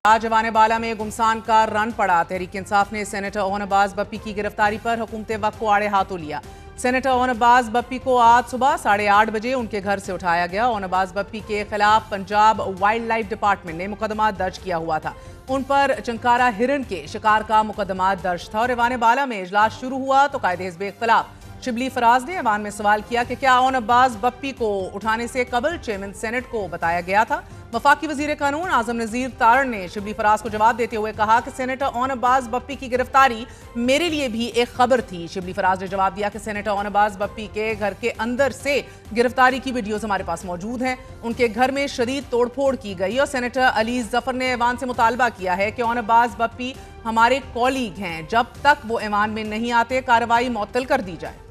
आज जवान बाला में गुमसान का रन पड़ा। तहरीक इंसाफ ने सेनेटर ओन अब्बास बप्पी की गिरफ्तारी पर हुकूमत वक्त को आड़े हाथों लिया। सेनेटर ओन अब्बास बप्पी को आज सुबह 8:30 बजे उनके घर से उठाया गया। ओन अब्बास बप्पी के खिलाफ पंजाब वाइल्ड लाइफ डिपार्टमेंट ने मुकदमा दर्ज किया हुआ था। उन पर चंकारा हिरन के शिकार का मुकदमा दर्ज था और ऐवान बाला में इजलास शुरू हुआ तो कायदे हिज़्ब इख्तिलाफ शिबली फराज ने ऐवान में सवाल किया कि क्या ओन अब्बास बप्पी को उठाने से कबल चेयरमैन सेनेट को बताया गया था। वफाकी वजीर कानून आजम नजीर तारण ने शिबली फराज को जवाब देते हुए कहा कि सेनेटर ओन अब्बास बप्पी की गिरफ्तारी मेरे लिए भी एक खबर थी। शिबली फराज ने जवाब दिया कि सेनेटर ओन अब्बास बप्पी के घर के अंदर से गिरफ्तारी की वीडियोज हमारे पास मौजूद हैं। उनके घर में शदीद तोड़फोड़ की गई और सेनेटर अली जफर ने ऐवान से मुतालबा किया है कि ओन अब्बास बप्पी हमारे कॉलीग हैं, जब तक वो ऐवान में नहीं आते कार्रवाई मुअत्तल कर दी जाए।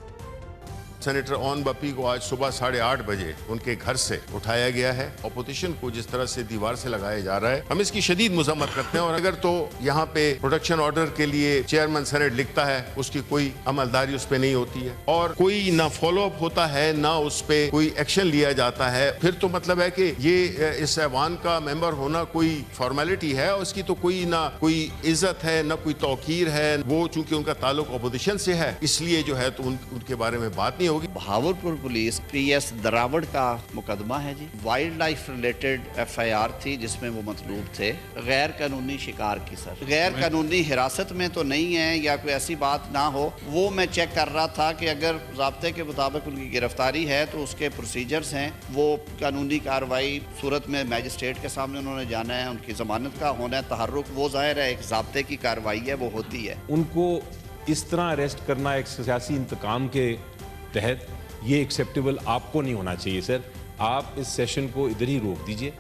सेनेटर ओन बप्पी को आज सुबह 8:30 बजे उनके घर से उठाया गया है। अपोजिशन को जिस तरह से दीवार से लगाया जा रहा है, हम इसकी शदीद मजम्मत करते हैं और अगर तो यहाँ पे प्रोटेक्शन ऑर्डर के लिए चेयरमैन सेनेट लिखता है, उसकी कोई अमलदारी उस पर नहीं होती है और कोई ना फॉलो अप होता है ना उस पर कोई एक्शन लिया जाता है, फिर तो मतलब है कि ये इस ऐवान का मेंबर होना कोई फॉर्मेलिटी है और उसकी तो कोई ना कोई इज्जत है ना कोई तौकीर है। वो चूंकि उनका ताल्लुक अपोजिशन से है इसलिए जो है तो उनके बारे में बात नहीं होगी। बहावलपुर पुलिस PS दरावड़ का मुकदमा है जी। वाइल्ड लाइफ रिलेटेड FIR थी जिसमें वो मतलूब थे गैर कानूनी शिकार की। सर गैर कानूनी हिरासत में तो नहीं है या कोई ऐसी बात ना हो, वो मैं चेक कर रहा था कि अगर ज़ाब्ते के मुताबिक उनकी गिरफ्तारी है तो उसके प्रोसीजर्स हैं, वो कानूनी कार्रवाई सूरत में मैजिस्ट्रेट के सामने उन्होंने जाना है, उनकी जमानत का होना है, तहर्रुक वो ज़ाहिर है एक ज़ाब्ते की कार्रवाई है वो होती है। उनको इस तरह अरेस्ट करना एक सियासी इंतकाम के तहत ये एक्सेप्टेबल आपको नहीं होना चाहिए। सर आप इस सेशन को इधर ही रोक दीजिए।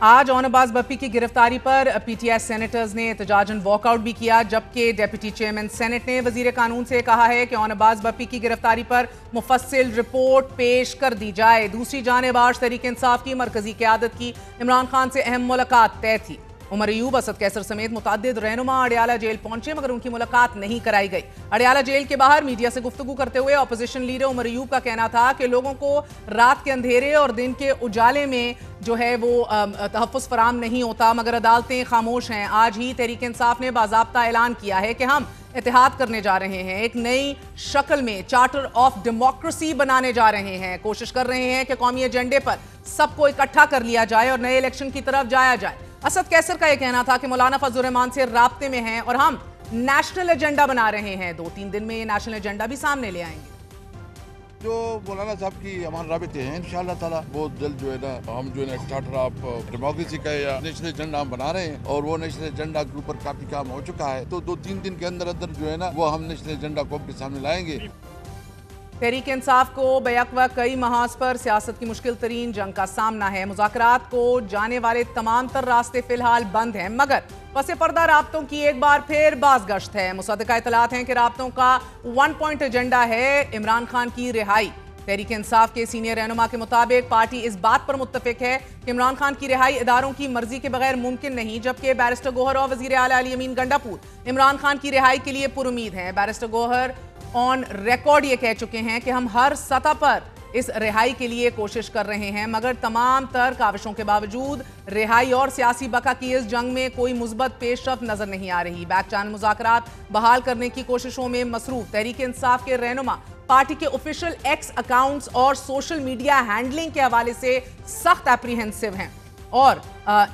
आज ओन अब्बास बप्पी की गिरफ्तारी पर PTI सेनेटर्स ने एहतजाजन वॉकआउट भी किया, जबकि डेप्यूटी चेयरमैन सेनेट ने वजीर कानून से कहा है कि ओन अब्बास बप्पी की गिरफ्तारी पर मुफस्सिल रिपोर्ट पेश कर दी जाए। दूसरी जानिब आज तहरीक इंसाफ की मरकजी क़यादत की इमरान खान से अहम मुलाकात तय थी। उमर अयूब, असद कैसर समेत मुतअद्दिद रहनुमा अडियाला जेल पहुंचे मगर उनकी मुलाकात नहीं कराई गई। अडियाला जेल के बाहर मीडिया से गुफ्तगू करते हुए अपोजिशन लीडर उमर अयूब का कहना था कि लोगों को रात के अंधेरे और दिन के उजाले में जो है वो तहफ़्फ़ुज़ फराम नहीं होता, मगर अदालतें खामोश हैं। आज ही तहरीक इंसाफ ने बाज़ाब्ता ऐलान किया है कि हम इत्तेहाद करने जा रहे हैं, एक नई शक्ल में चार्टर ऑफ डेमोक्रेसी बनाने जा रहे हैं, कोशिश कर रहे हैं कि कौमी एजेंडे पर सबको इकट्ठा कर लिया जाए और नए इलेक्शन की तरफ जाया जाए। असद कैसर का यह कहना था कि मौलाना फजल रहमान से राब्ते में हैं और हम नेशनल एजेंडा बना रहे हैं। 2-3 दिन में ये नेशनल एजेंडा भी सामने ले आएंगे। जो मौलाना साहब की हमारे राबिते हैं इंशाअल्लाह ताला बहुत जल्द जो है ना हम जो है ना चार्टर ऑफ डेमोक्रेसी का या नेशनल एजेंडा हम बना रहे हैं और वो नेशनल एजेंडा के ऊपर काफी काम हो चुका है। तो 2-3 दिन के अंदर अंदर जो है ना वो हम नेशनल एजेंडा को आपके सामने लाएंगे। तहरीक इंसाफ को बेअक्वा कई महाज पर सियासत की मुश्किल तरीन जंग का सामना है। मुज़ाकरात को जाने वाले तमाम तर रास्ते फिलहाल बंद हैं, मगर पसे पर्दा राब्तों की एक बार फिर बाज़गश्त है। मुसद्दका इतलात हैं कि राब्तों का 1 पॉइंट एजेंडा है इमरान खान की रिहाई। तहरीक इंसाफ के सीनियर रहनुमा के मुताबिक पार्टी इस बात पर मुत्तफिक है कि इमरान खान की रिहाई इदारों की मर्जी के बगैर मुमकिन नहीं, जबकि बैरिस्टर गौहर और वज़ीर आला अली अमीन गंडापुर इमरान खान की रिहाई के लिए पुरुमीद हैं। बैरिस्टर गौहर ऑन रिकॉर्ड ये कह चुके हैं कि हम हर सतह पर इस रिहाई के लिए कोशिश कर रहे हैं, मगर तमाम तर काविशों के बावजूद रिहाई और सियासी बका की इस जंग में कोई मुस्बत पेशरफ्त नजर नहीं आ रही। बैक चैनल मुज़ाकरात बहाल करने की कोशिशों में मसरूफ तहरीक इंसाफ के रहनुमा पार्टी के ऑफिशियल एक्स अकाउंट्स और सोशल मीडिया हैंडलिंग के हवाले से सख्त एप्रीहेंसिव हैं और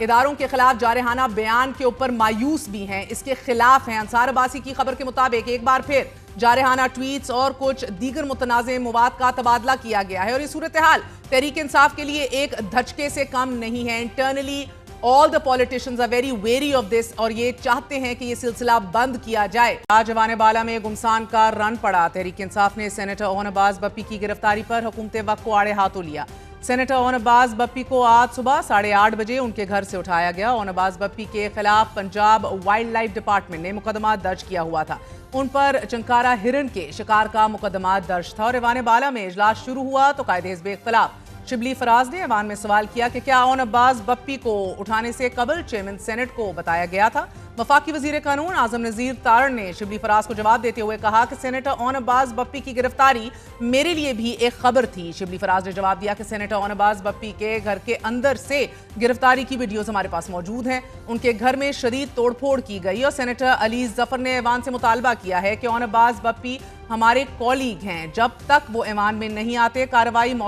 इदारों के खिलाफ जारहाना बयान के ऊपर मायूस भी हैं, इसके खिलाफ हैं। अंसार अब्बासी की खबर के मुताबिक एक बार फिर जारहाना ट्वीट्स और कुछ दीगर मुतनाज़े मवाद का तबादला किया गया है और ये सूरत हाल तहरीक इंसाफ के लिए एक धचके से कम नहीं है। Internally all the politicians are very very of this और ये चाहते हैं कि ये सिलसिला बंद किया जाए। आज जवान बाला में गुमसान का रन पड़ा। तहरीक इंसाफ ने सेनेटर ओन अब्बास बप्पी की गिरफ्तारी पर हुकूमत वक्त को आड़े हाथों लिया। सेनेटर ओन अब्बास बप्पी को आज सुबह 8:30 बजे उनके घर से उठाया गया। ओन अब्बास बप्पी के खिलाफ पंजाब वाइल्ड लाइफ डिपार्टमेंट ने मुकदमा दर्ज किया हुआ था। उन पर चंकारा हिरन के शिकार का मुकदमा दर्ज था और ऐवान बाला में इजलास शुरू हुआ तो कायदे हिज़्ब इख्तिलाफ शिबली फराज ने ऐवान में सवाल किया कि क्या ओन अब्बास बप्पी को उठाने से कबल चेयरमैन सेनेट को बताया गया था। वफाकी वजीर कानून आजम नजीर तारण ने शिबली फराज को जवाब देते हुए कहा कि सेनेटर ओन अब्बास बप्पी की गिरफ्तारी मेरे लिए भी एक खबर थी। शिबली फराज ने जवाब दिया कि सेनेटर ओन अब्बास बप्पी के घर के अंदर से गिरफ्तारी की वीडियोज हमारे पास मौजूद हैं। उनके घर में शदीद तोड़फोड़ की गई और सेनेटर अली जफर ने ऐवान से मुतालबा किया है कि ओन अब्बास बप्पी हमारे कॉलीग हैं, जब तक वो ऐवान में नहीं आते कार्रवाई